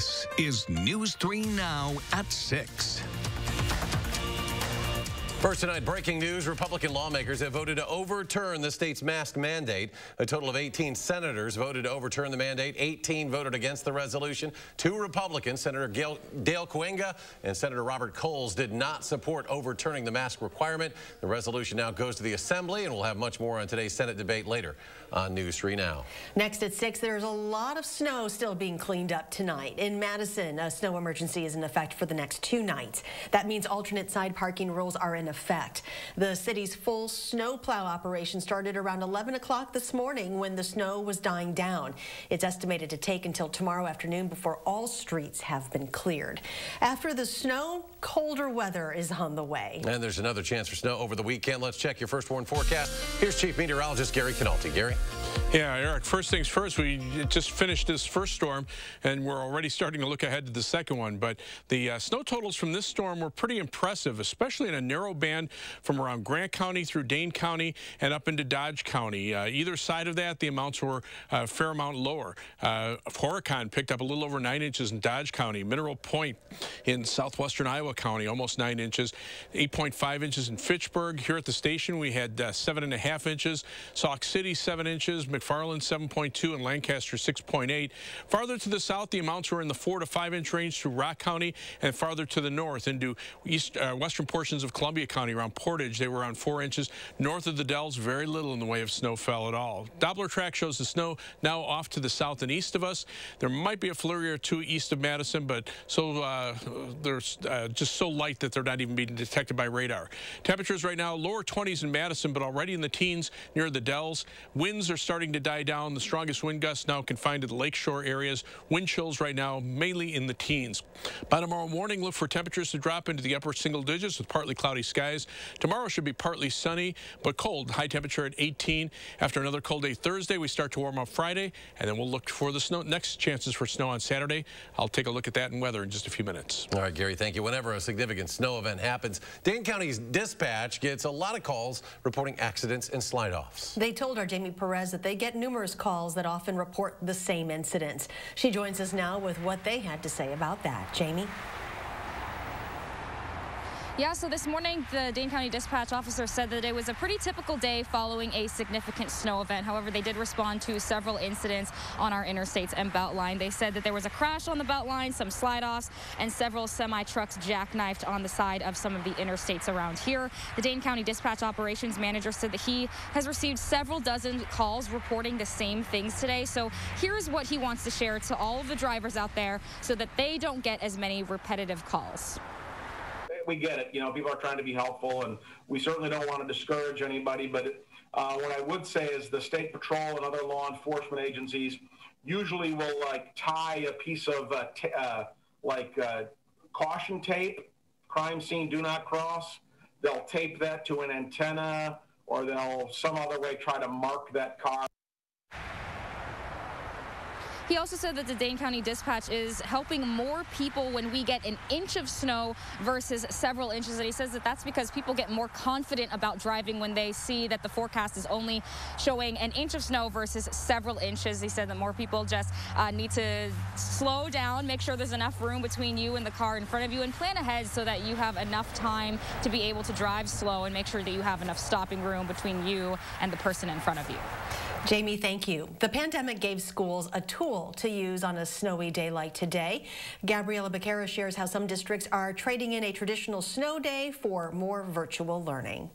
This is News 3 Now at 6. First tonight, breaking news. Republican lawmakers have voted to overturn the state's mask mandate. A total of 18 senators voted to overturn the mandate. 18 voted against the resolution. 2 Republicans, Senator Dale Kuenga and Senator Robert Coles, did not support overturning the mask requirement. The resolution now goes to the Assembly, and we'll have much more on today's Senate debate later on News 3 Now. Next at 6, there's a lot of snow still being cleaned up tonight. In Madison, a snow emergency is in effect for the next 2 nights. That means alternate side parking rules are in effect. The city's full snowplow operation started around 11 o'clock this morning when the snow was dying down. It's estimated to take until tomorrow afternoon before all streets have been cleared. After the snow, colder weather is on the way. And there's another chance for snow over the weekend. Let's check your first warn forecast. Here's Chief Meteorologist Gary Canalti. Gary? Yeah, Eric, first things first, we just finished this first storm, and we're already starting to look ahead to the second one. But the snow totals from this storm were pretty impressive, especially in a narrow band from around Grant County through Dane County and up into Dodge County. Either side of that, the amounts were a fair amount lower. Horicon picked up a little over 9 inches in Dodge County. Mineral Point in southwestern Iowa County, almost 9 inches. 8.5 inches in Fitchburg. Here at the station, we had 7.5 inches. Sauk City, 7 inches. McFarland, 7.2, and Lancaster, 6.8. Farther to the south, the amounts were in the 4 to 5 inch range through Rock County, and farther to the north into western portions of Columbia County around Portage, they were around 4 inches. North of the Dells, very little in the way of snow fell at all. Doppler track shows the snow now off to the south and east of us. There might be a flurry or 2 east of Madison, but they're just so light that they're not even being detected by radar. Temperatures right now, lower 20s in Madison, but already in the teens near the Dells. Winds are starting to die down. The strongest wind gusts now confined to the lakeshore areas. Wind chills right now mainly in the teens. By tomorrow morning, look for temperatures to drop into the upper single digits with partly cloudy skies. Tomorrow should be partly sunny but cold. High temperature at 18. After another cold day Thursday, we start to warm up Friday, and then we'll look for the snow. Next chances for snow on Saturday. I'll take a look at that in weather in just a few minutes. All right, Gary, thank you. Whenever a significant snow event happens, Dane County's dispatch gets a lot of calls reporting accidents and slide-offs. They told our Jamie Perez that they get numerous calls that often report the same incidents. She joins us now with what they had to say about that. Jamie? Yeah, so this morning, the Dane County dispatch officer said that it was a pretty typical day following a significant snow event. However, they did respond to several incidents on our interstates and Beltline. They said that there was a crash on the Beltline, some slide-offs, and several semi-trucks jackknifed on the side of some of the interstates around here. The Dane County dispatch operations manager said that he has received several dozen calls reporting the same things today. So here's what he wants to share to all of the drivers out there so that they don't get as many repetitive calls. We get it. You know, people are trying to be helpful, and we certainly don't want to discourage anybody. But what I would say is the State Patrol and other law enforcement agencies usually will tie a piece of caution tape, crime scene, do not cross. They'll tape that to an antenna, or they'll some other way try to mark that car. He also said that the Dane County Dispatch is helping more people when we get an inch of snow versus several inches. And he says that that's because people get more confident about driving when they see that the forecast is only showing an inch of snow versus several inches. He said that more people just need to slow down, make sure there's enough room between you and the car in front of you, and plan ahead so that you have enough time to be able to drive slow and make sure that you have enough stopping room between you and the person in front of you. Jamie, thank you. The pandemic gave schools a tool to use on a snowy day like today. Gabriela Becerra shares how some districts are trading in a traditional snow day for more virtual learning.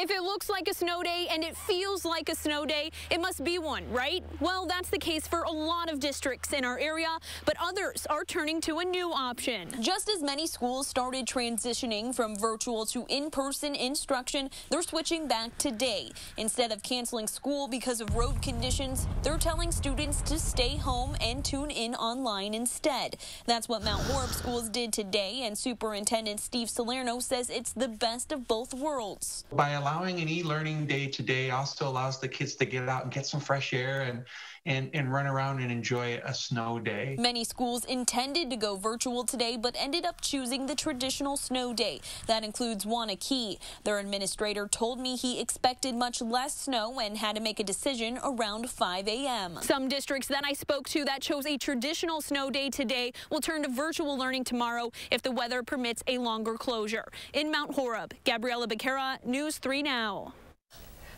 If it looks like a snow day and it feels like a snow day, it must be one, right? Well, that's the case for a lot of districts in our area, but others are turning to a new option. Just as many schools started transitioning from virtual to in-person instruction, they're switching back today. Instead of canceling school because of road conditions, they're telling students to stay home and tune in online instead. That's what Mount Horeb schools did today, and Superintendent Steve Salerno says it's the best of both worlds. By allowing an e-learning day today also allows the kids to get out and get some fresh air and and run around and enjoy a snow day. Many schools intended to go virtual today, but ended up choosing the traditional snow day. That includes Wanakee. Their administrator told me he expected much less snow and had to make a decision around 5 a.m. Some districts that I spoke to that chose a traditional snow day today will turn to virtual learning tomorrow if the weather permits a longer closure. In Mount Horeb, Gabriela Becerra, News 3 Now.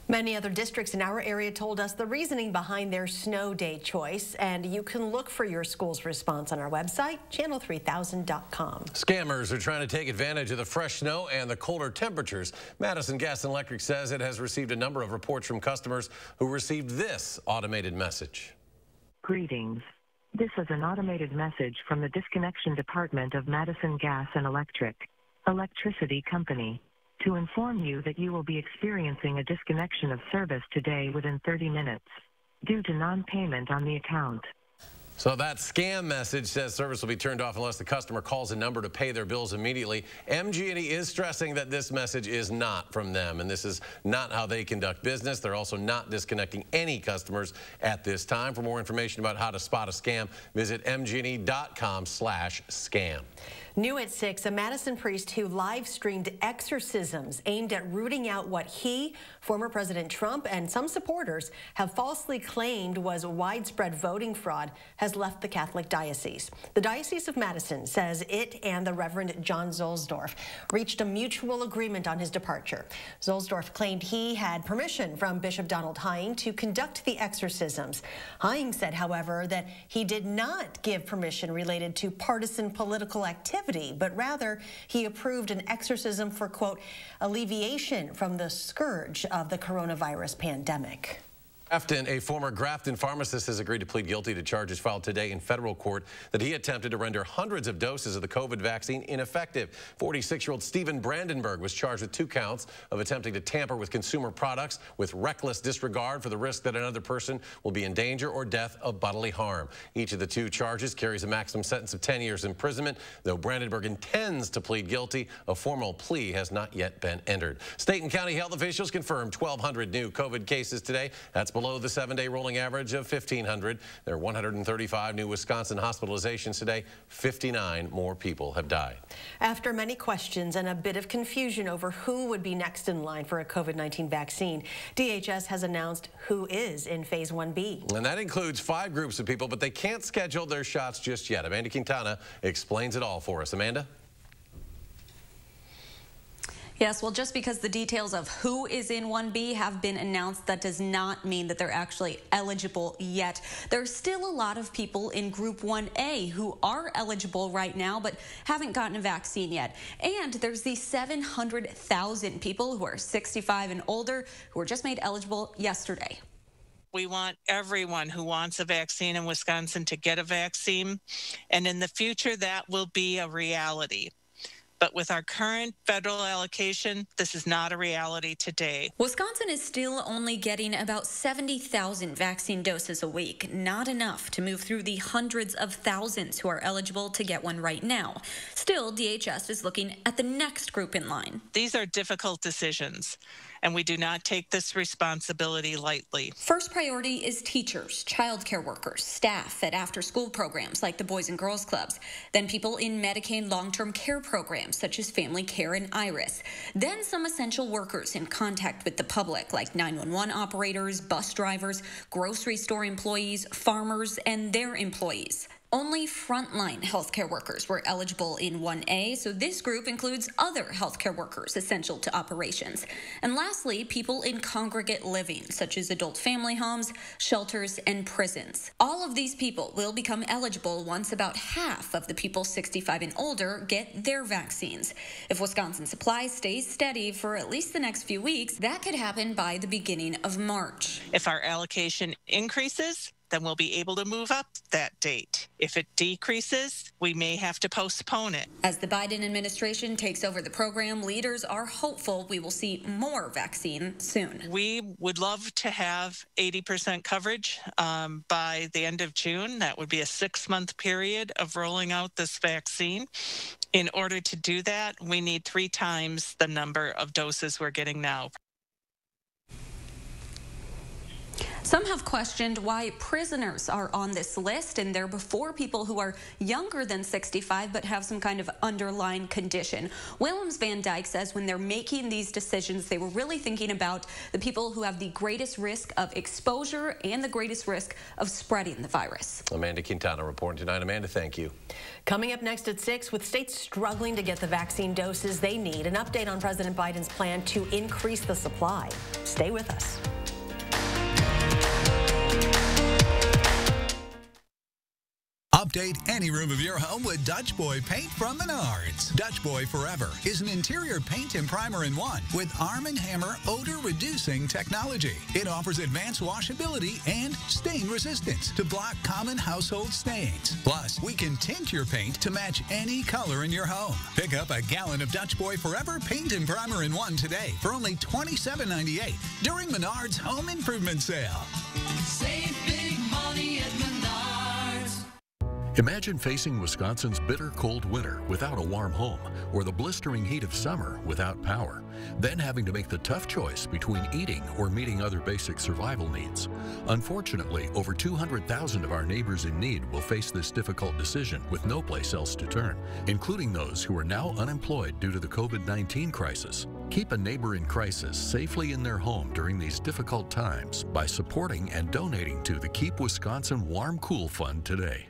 Many other districts in our area told us the reasoning behind their snow day choice, and you can look for your school's response on our website, channel3000.com. Scammers are trying to take advantage of the fresh snow and the colder temperatures. Madison Gas and Electric says it has received a number of reports from customers who received this automated message. Greetings. This is an automated message from the Disconnection Department of Madison Gas and Electric, Electricity Company, to inform you that you will be experiencing a disconnection of service today within 30 minutes due to non-payment on the account. So that scam message says service will be turned off unless the customer calls a number to pay their bills immediately. MG&E is stressing that this message is not from them, and this is not how they conduct business. They're also not disconnecting any customers at this time. For more information about how to spot a scam, visit mgne.com/scam. New at 6, a Madison priest who live-streamed exorcisms aimed at rooting out what he, former President Trump, and some supporters have falsely claimed was widespread voting fraud, has left the Catholic diocese. The Diocese of Madison says it and the Reverend John Zollsdorf reached a mutual agreement on his departure. Zollsdorf claimed he had permission from Bishop Donald Hying to conduct the exorcisms. Hying said, however, that he did not give permission related to partisan political activity, but rather he approved an exorcism for, quote, alleviation from the scourge of the coronavirus pandemic. Grafton, a former Grafton pharmacist, has agreed to plead guilty to charges filed today in federal court that he attempted to render hundreds of doses of the COVID vaccine ineffective. 46-year-old Stephen Brandenburg was charged with 2 counts of attempting to tamper with consumer products with reckless disregard for the risk that another person will be in danger or death of bodily harm. Each of the 2 charges carries a maximum sentence of 10 years imprisonment. Though Brandenburg intends to plead guilty, a formal plea has not yet been entered. State and county health officials confirmed 1,200 new COVID cases today. That's below the 7-day rolling average of 1,500. There are 135 new Wisconsin hospitalizations today. 59 more people have died. After many questions and a bit of confusion over who would be next in line for a COVID-19 vaccine, DHS has announced who is in Phase 1B. And that includes 5 groups of people, but they can't schedule their shots just yet. Amanda Quintana explains it all for us. Amanda? Yes, well, just because the details of who is in 1B have been announced, that does not mean that they're actually eligible yet. There's still a lot of people in Group 1A who are eligible right now but haven't gotten a vaccine yet. And there's the 700,000 people who are 65 and older who were just made eligible yesterday. We want everyone who wants a vaccine in Wisconsin to get a vaccine, and in the future that will be a reality. But with our current federal allocation, this is not a reality today. Wisconsin is still only getting about 70,000 vaccine doses a week, not enough to move through the hundreds of thousands who are eligible to get one right now. Still, DHS is looking at the next group in line. These are difficult decisions, and we do not take this responsibility lightly. First priority is teachers, childcare workers, staff at after-school programs like the Boys and Girls Clubs, then people in Medicaid long-term care programs such as Family Care and Iris, then some essential workers in contact with the public like 911 operators, bus drivers, grocery store employees, farmers, and their employees. Only frontline healthcare workers were eligible in 1A, so this group includes other healthcare workers essential to operations. And lastly, people in congregate living, such as adult family homes, shelters, and prisons. All of these people will become eligible once about half of the people 65 and older get their vaccines. If Wisconsin supply stays steady for at least the next few weeks, that could happen by the beginning of March. If our allocation increases, then we'll be able to move up that date. If it decreases, we may have to postpone it. As the Biden administration takes over the program, leaders are hopeful we will see more vaccine soon. We would love to have 80% coverage by the end of June. That would be a 6-month period of rolling out this vaccine. In order to do that, we need 3 times the number of doses we're getting now. Some have questioned why prisoners are on this list, and they're before people who are younger than 65 but have some kind of underlying condition. Willems Van Dyke says when they're making these decisions, they were really thinking about the people who have the greatest risk of exposure and the greatest risk of spreading the virus. Amanda Quintana reporting tonight. Amanda, thank you. Coming up next at 6, with states struggling to get the vaccine doses they need, an update on President Biden's plan to increase the supply. Stay with us. Update any room of your home with Dutch Boy paint from Menards. Dutch Boy Forever is an interior paint and primer in one with Arm & Hammer odor-reducing technology. It offers advanced washability and stain resistance to block common household stains. Plus, we can tint your paint to match any color in your home. Pick up a gallon of Dutch Boy Forever paint and primer in one today for only $27.98 during Menards Home Improvement Sale. Save big money at Menards. Imagine facing Wisconsin's bitter cold winter without a warm home, or the blistering heat of summer without power, then having to make the tough choice between eating or meeting other basic survival needs. Unfortunately, over 200,000 of our neighbors in need will face this difficult decision with no place else to turn, including those who are now unemployed due to the COVID-19 crisis. Keep a neighbor in crisis safely in their home during these difficult times by supporting and donating to the Keep Wisconsin Warm Cool Fund today.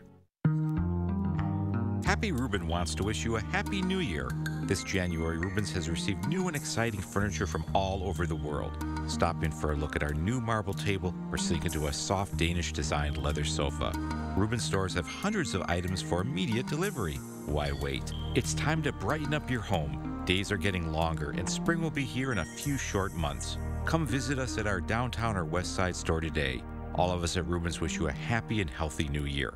Happy Rubin wants to wish you a Happy New Year. This January, Rubens has received new and exciting furniture from all over the world. Stop in for a look at our new marble table or sink into a soft Danish-designed leather sofa. Rubin stores have hundreds of items for immediate delivery. Why wait? It's time to brighten up your home. Days are getting longer, and spring will be here in a few short months. Come visit us at our downtown or west side store today. All of us at Rubens wish you a happy and healthy new year.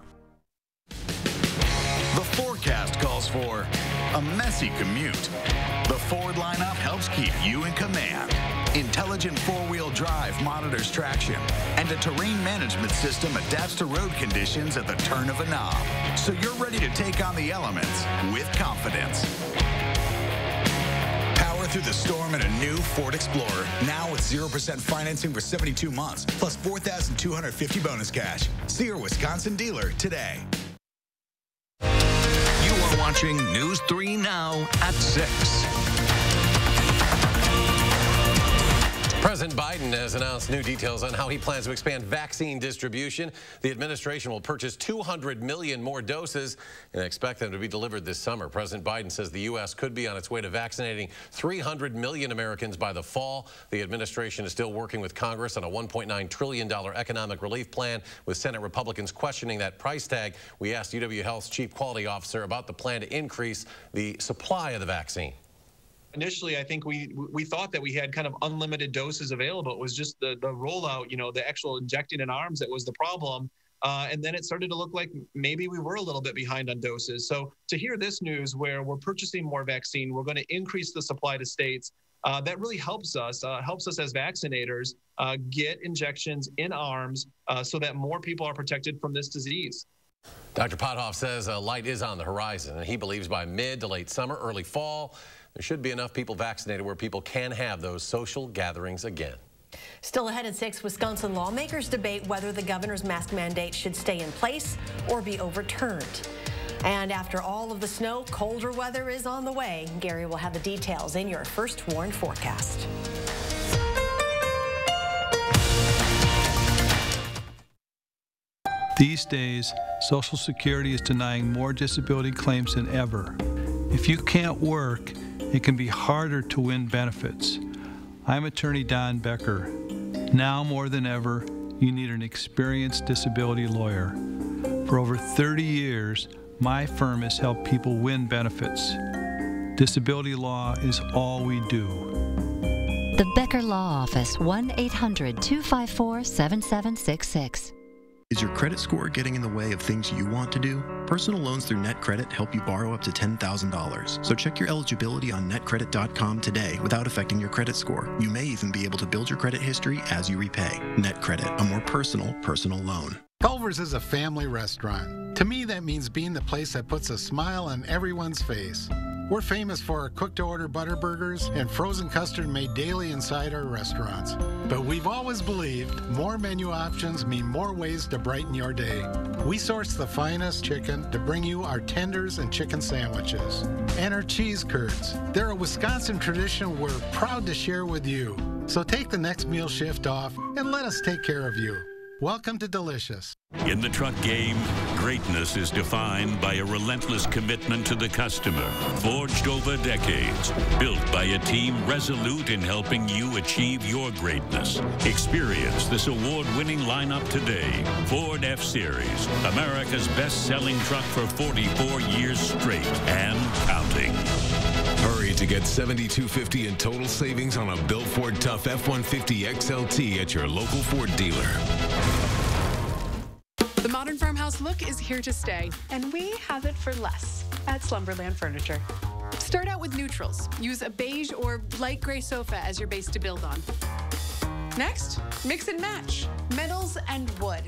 The forecast calls for a messy commute. The Ford lineup helps keep you in command. Intelligent four-wheel drive monitors traction, and a terrain management system adapts to road conditions at the turn of a knob. So you're ready to take on the elements with confidence. Power through the storm in a new Ford Explorer, now with 0% financing for 72 months, plus $4,250 bonus cash. See your Wisconsin dealer today. You are watching News 3 Now at 6. President Biden has announced new details on how he plans to expand vaccine distribution. The administration will purchase 200 million more doses and expect them to be delivered this summer. President Biden says the U.S. could be on its way to vaccinating 300 million Americans by the fall. The administration is still working with Congress on a $1.9 trillion economic relief plan, with Senate Republicans questioning that price tag. We asked UW Health's Chief Quality Officer about the plan to increase the supply of the vaccine. Initially, I think we thought that we had kind of unlimited doses available. It was just the rollout, you know, the actual injecting in arms that was the problem. And then it started to look like maybe we were a little bit behind on doses. So to hear this news where we're purchasing more vaccine, we're going to increase the supply to states, that really helps us as vaccinators get injections in arms so that more people are protected from this disease. Dr. Pothoff says a light is on the horizon, and he believes by mid to late summer, early fall, there should be enough people vaccinated where people can have those social gatherings again. Still ahead at 6, Wisconsin lawmakers debate whether the governor's mask mandate should stay in place or be overturned. And after all of the snow, colder weather is on the way. Gary will have the details in your First Warn forecast. These days, Social Security is denying more disability claims than ever. If you can't work, it can be harder to win benefits. I'm attorney Don Becker. Now more than ever, you need an experienced disability lawyer. For over 30 years, my firm has helped people win benefits. Disability law is all we do. The Becker Law Office, 1-800-254-7766. Is your credit score getting in the way of things you want to do? Personal loans through NetCredit help you borrow up to $10,000. So check your eligibility on netcredit.com today without affecting your credit score. You may even be able to build your credit history as you repay. NetCredit, a more personal loan. Culver's is a family restaurant. To me, that means being the place that puts a smile on everyone's face. We're famous for our cooked-to-order butter burgers and frozen custard made daily inside our restaurants. But we've always believed more menu options mean more ways to brighten your day. We source the finest chicken to bring you our tenders and chicken sandwiches. And our cheese curds. They're a Wisconsin tradition we're proud to share with you. So take the next meal shift off and let us take care of you. Welcome to Delicious. In the truck game, greatness is defined by a relentless commitment to the customer, forged over decades, built by a team resolute in helping you achieve your greatness. Experience this award-winning lineup today. Ford F-Series, America's best-selling truck for 44 years straight and counting. Hurry to get $7,250 in total savings on a Built Ford Tough F-150 XLT at your local Ford dealer. The modern farmhouse look is here to stay, and we have it for less at Slumberland Furniture. Start out with neutrals. Use a beige or light gray sofa as your base to build on. Next, mix and match metals and wood.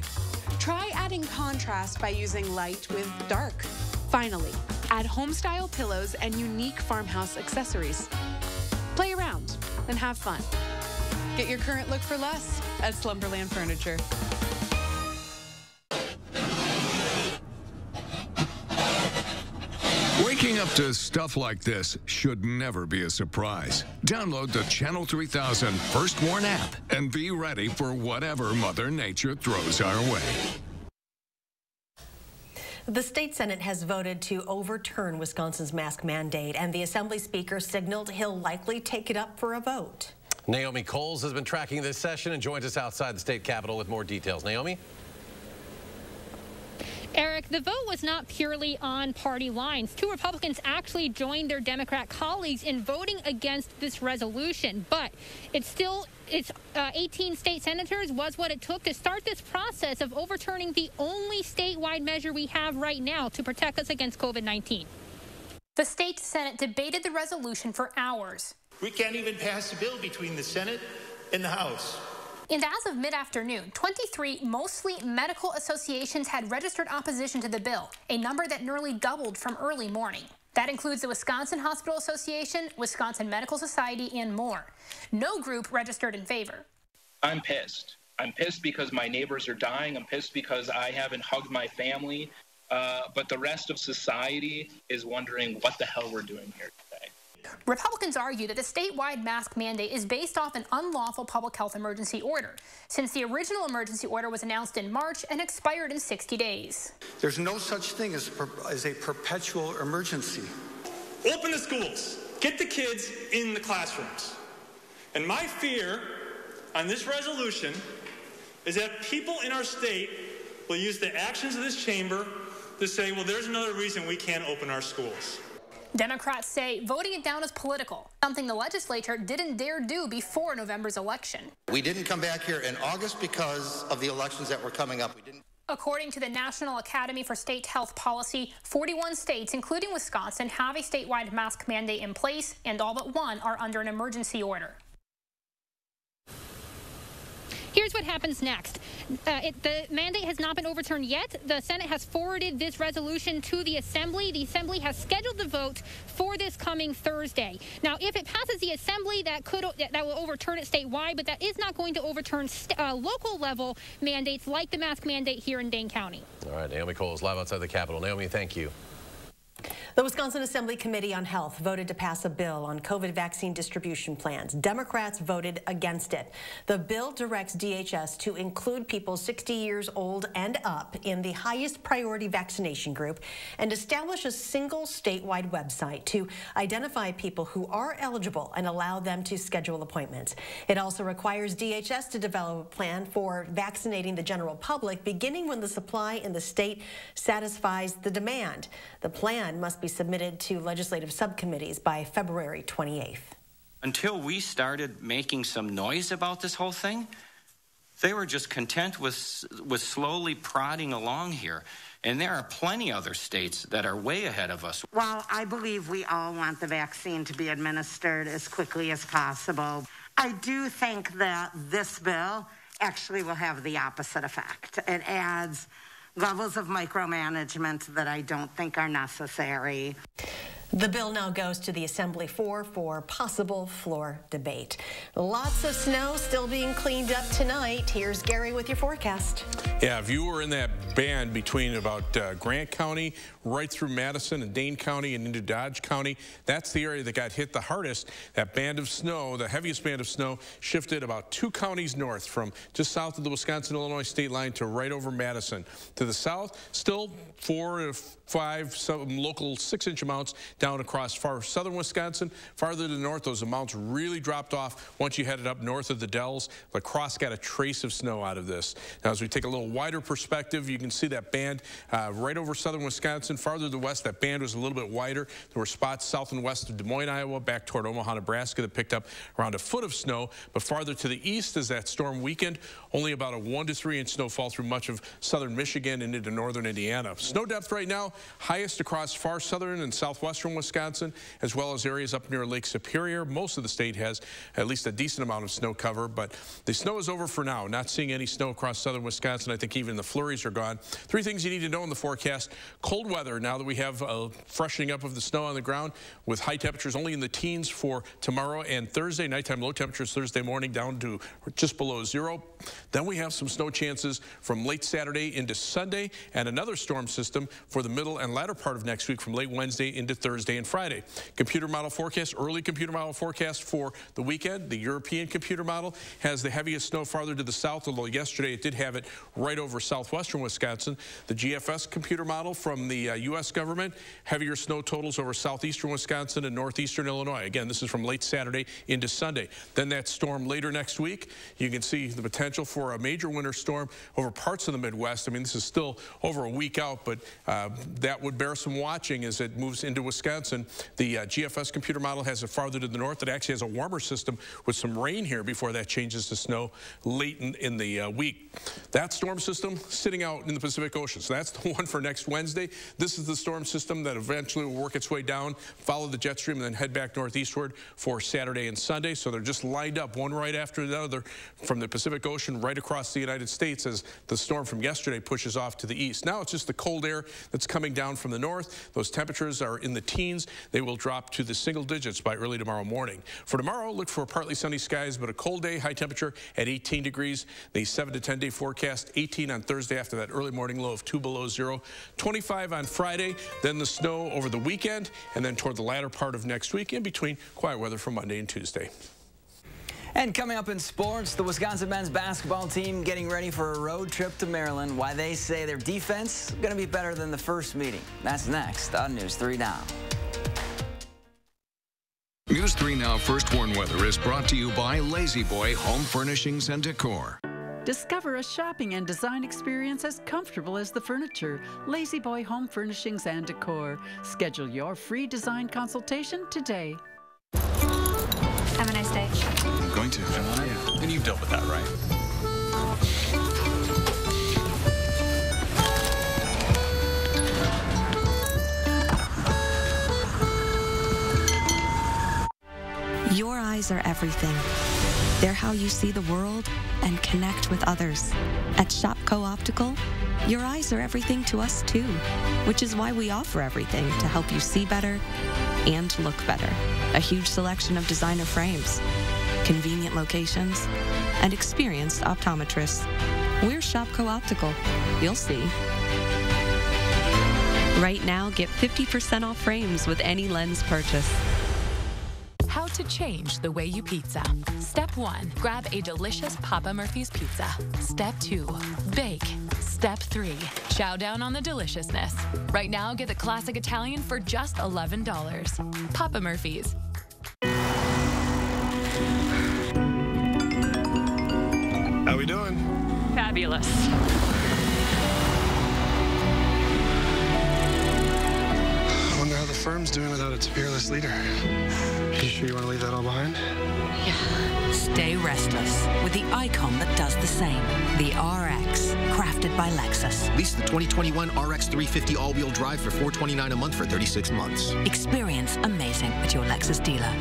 Try adding contrast by using light with dark. Finally, add home-style pillows and unique farmhouse accessories. Play around and have fun. Get your current look for less at Slumberland Furniture. Waking up to stuff like this should never be a surprise. Download the Channel 3000 First Warn app and be ready for whatever Mother Nature throws our way. The state Senate has voted to overturn Wisconsin's mask mandate, and the Assembly Speaker signaled he'll likely take it up for a vote. Naomi Coles has been tracking this session and joins us outside the state capitol with more details. Naomi? Eric, the vote was not purely on party lines. 2 Republicans actually joined their Democrat colleagues in voting against this resolution, but it's 18 state senators was what it took to start this process of overturning the only statewide measure we have right now to protect us against COVID-19. The state Senate debated the resolution for hours. We can't even pass a bill between the Senate and the House. And as of mid-afternoon, 23 mostly medical associations had registered opposition to the bill, a number that nearly doubled from early morning. That includes the Wisconsin Hospital Association, Wisconsin Medical Society, and more. No group registered in favor. I'm pissed. I'm pissed because my neighbors are dying. I'm pissed because I haven't hugged my family. But the rest of society is wondering what the hell we're doing here today. Republicans argue that the statewide mask mandate is based off an unlawful public health emergency order, since the original emergency order was announced in March and expired in 60 days. There's no such thing as a perpetual emergency. Open the schools. Get the kids in the classrooms. And my fear on this resolution is that people in our state will use the actions of this chamber to say, well, there's another reason we can't open our schools. Democrats say voting it down is political, something the legislature didn't dare do before November's election. We didn't come back here in August because of the elections that were coming up. According to the National Academy for State Health Policy, 41 states, including Wisconsin, have a statewide mask mandate in place, and all but 1 are under an emergency order. Here's what happens next. The mandate has not been overturned yet. The Senate has forwarded this resolution to the Assembly. The Assembly has scheduled the vote for this coming Thursday. Now, if it passes the Assembly, that will overturn it statewide, but that is not going to overturn local level mandates like the mask mandate here in Dane County. All right, Naomi Coles live outside the Capitol. Naomi, thank you. The Wisconsin Assembly Committee on Health voted to pass a bill on COVID vaccine distribution plans. Democrats voted against it. The bill directs DHS to include people 60 years old and up in the highest priority vaccination group and establish a single statewide website to identify people who are eligible and allow them to schedule appointments. It also requires DHS to develop a plan for vaccinating the general public beginning when the supply in the state satisfies the demand. The plan must be submitted to legislative subcommittees by February 28th. Until we started making some noise about this whole thing, they were just content with slowly prodding along here. And there are plenty other states that are way ahead of us. Well, I believe we all want the vaccine to be administered as quickly as possible. I do think that this bill actually will have the opposite effect. It adds levels of micromanagement that I don't think are necessary. The bill now goes to the Assembly floor for possible floor debate. Lots of snow still being cleaned up tonight. Here's Gary with your forecast. Yeah, if you were in that band between about Grant County right through Madison and Dane County and into Dodge County, that's the area that got hit the hardest. That band of snow, the heaviest band of snow, shifted about 2 counties north from just south of the Wisconsin-Illinois state line to right over Madison. To the south, still 4 to 5, some local 6-inch amounts down across far southern Wisconsin. Farther to the north, those amounts really dropped off once you headed up north of the Dells. La Crosse got a trace of snow out of this. Now, as we take a little wider perspective, you can see that band right over southern Wisconsin. Farther to the west, that band was a little bit wider. There were spots south and west of Des Moines, Iowa, back toward Omaha, Nebraska, that picked up around a foot of snow. But farther to the east, as that storm weakened, only about a 1 to 3 inch snowfall through much of southern Michigan and into northern Indiana. Snow depth right now, highest across far southern and southwestern Wisconsin, as well as areas up near Lake Superior. Most of the state has at least a decent amount of snow cover, but the snow is over for now. Not seeing any snow across southern Wisconsin. I think even the flurries are gone. 3 things you need to know in the forecast. Cold weather, now that we have a freshening up of the snow on the ground, with high temperatures only in the teens for tomorrow and Thursday. Nighttime low temperatures Thursday morning down to just below 0. Then we have some snow chances from late Saturday into Sunday, and another storm system for the middle and latter part of next week from late Wednesday into Thursday and Friday. Computer model forecast, early computer model forecast for the weekend. The European computer model has the heaviest snow farther to the south, although yesterday it did have it right over southwestern Wisconsin. The GFS computer model from the U.S. government, heavier snow totals over southeastern Wisconsin and northeastern Illinois. Again, this is from late Saturday into Sunday. Then that storm later next week, you can see the potential for a major winter storm over parts of the Midwest. I mean, this is still over a week out, but that would bear some watching as it moves into Wisconsin. The GFS computer model has it farther to the north. It actually has a warmer system with some rain here before that changes to snow late in the week. That storm system sitting out in the Pacific Ocean. So that's the one for next Wednesday. This is the storm system that eventually will work its way down, follow the jet stream, and then head back northeastward for Saturday and Sunday. So they're just lined up one right after the other from the Pacific Ocean right across the United States as the storm from yesterday pushes off to the east. Now it's just the cold air that's coming down from the north. Those temperatures are in the teens. They will drop to the single digits by early tomorrow morning. For tomorrow, look for partly sunny skies, but a cold day, high temperature at 18 degrees. The 7 to 10 day forecast, 18 on Thursday after that early morning low of 2 below 0. 25 on Friday, then the snow over the weekend, and then toward the latter part of next week, in between quiet weather for Monday and Tuesday. And coming up in sports, the Wisconsin men's basketball team getting ready for a road trip to Maryland. Why they say their defense is going to be better than the first meeting. That's next on News 3 Now. News 3 Now First Warn Weather is brought to you by Lazy Boy Home Furnishings and Decor. Discover a shopping and design experience as comfortable as the furniture. Lazy Boy Home Furnishings and Decor. Schedule your free design consultation today. Have a nice day. I'm going to. And you've dealt with that, right? Your eyes are everything. They're how you see the world and connect with others. At Shopko Optical, your eyes are everything to us too, which is why we offer everything to help you see better and look better. A huge selection of designer frames, convenient locations, and experienced optometrists. We're Shopko Optical. You'll see. Right now, get 50% off frames with any lens purchase. How to change the way you pizza. Step 1, grab a delicious Papa Murphy's pizza. Step 2, bake. Step 3, chow down on the deliciousness. Right now, get the classic Italian for just $11. Papa Murphy's. How we doing? Fabulous. I wonder how the firm's doing without its fearless leader. You sure you want to leave that all behind? Yeah. Stay restless with the icon that does the same. The RX, crafted by Lexus. Lease the 2021 RX 350 all-wheel drive for $429 a month for 36 months. Experience amazing at your Lexus dealer.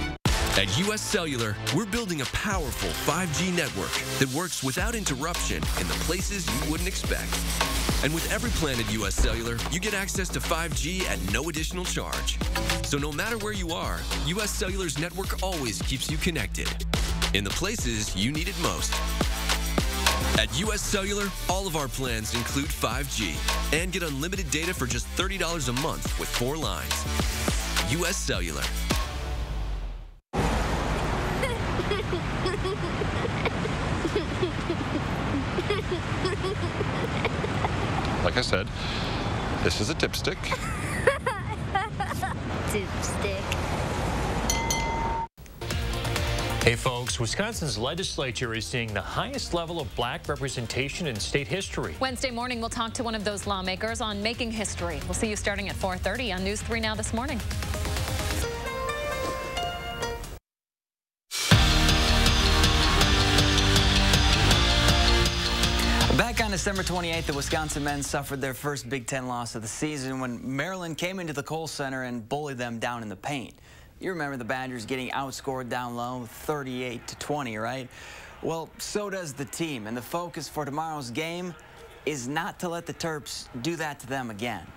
At U.S. Cellular, we're building a powerful 5G network that works without interruption in the places you wouldn't expect. And with every plan at US Cellular, you get access to 5G at no additional charge. So no matter where you are, US Cellular's network always keeps you connected in the places you need it most. At US Cellular, all of our plans include 5G and get unlimited data for just $30 a month with 4 lines. US Cellular. Like I said, this is a dipstick. Dipstick. Hey folks, Wisconsin's legislature is seeing the highest level of black representation in state history. Wednesday morning, we'll talk to one of those lawmakers on making history. We'll see you starting at 4:30 on News 3 Now this morning. Back on December 28th, the Wisconsin men suffered their first Big Ten loss of the season when Maryland came into the Kohl Center and bullied them down in the paint. You remember the Badgers getting outscored down low 38-20, right? Well, so does the team, and the focus for tomorrow's game is not to let the Terps do that to them again.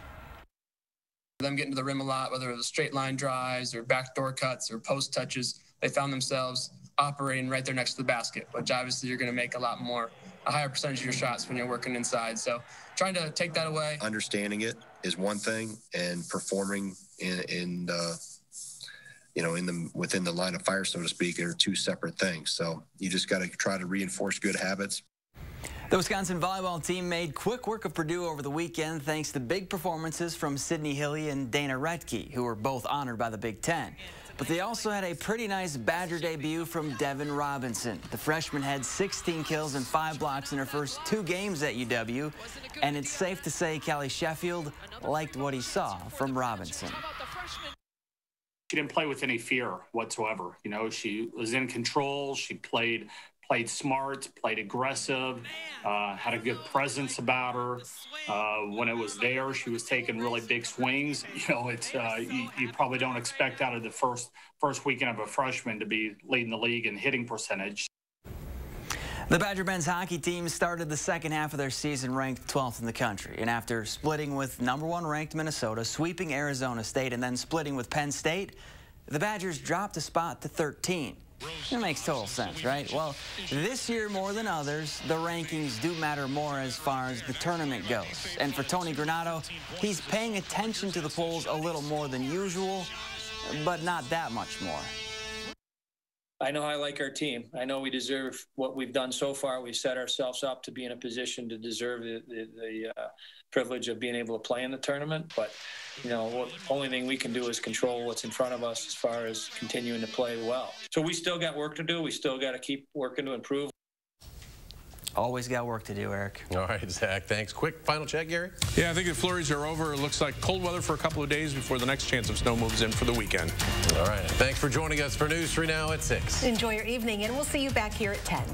Them getting to the rim a lot, whether it was straight line drives or backdoor cuts or post touches, they found themselves operating right there next to the basket, which obviously you're going to make a higher percentage of your shots when you're working inside. So trying to take that away. Understanding it is one thing, and performing within the line of fire, so to speak, are two separate things. So you just got to try to reinforce good habits. The Wisconsin volleyball team made quick work of Purdue over the weekend thanks to big performances from Sydney Hilly and Dana Retke, who were both honored by the Big Ten. But they also had a pretty nice Badger debut from Devin Robinson. The freshman had 16 kills and 5 blocks in her first 2 games at UW, and it's safe to say Callie Sheffield liked what he saw from Robinson. She didn't play with any fear whatsoever. You know, she was in control. She played smart, played aggressive, had a good presence about her. When it was there, she was taking really big swings. You know, you probably don't expect out of the first weekend of a freshman to be leading the league in hitting percentage. The Badger men's hockey team started the second half of their season ranked 12th in the country, and after splitting with #1 ranked Minnesota, sweeping Arizona State, and then splitting with Penn State, the Badgers dropped a spot to 13. It makes total sense, right? Well, this year more than others, the rankings do matter more as far as the tournament goes. And for Tony Granato, he's paying attention to the polls a little more than usual, but not that much more. I know I like our team. I know we deserve what we've done so far. We've set ourselves up to be in a position to deserve the privilege of being able to play in the tournament. But, you know, the only thing we can do is control what's in front of us as far as continuing to play well. So we still got work to do. We still got to keep working to improve. Always got work to do, Eric. All right, Zach, thanks. Quick final check, Gary? Yeah, I think the flurries are over. It looks like cold weather for a couple of days before the next chance of snow moves in for the weekend. All right, thanks for joining us for News 3 Now at 6. Enjoy your evening, and we'll see you back here at 10.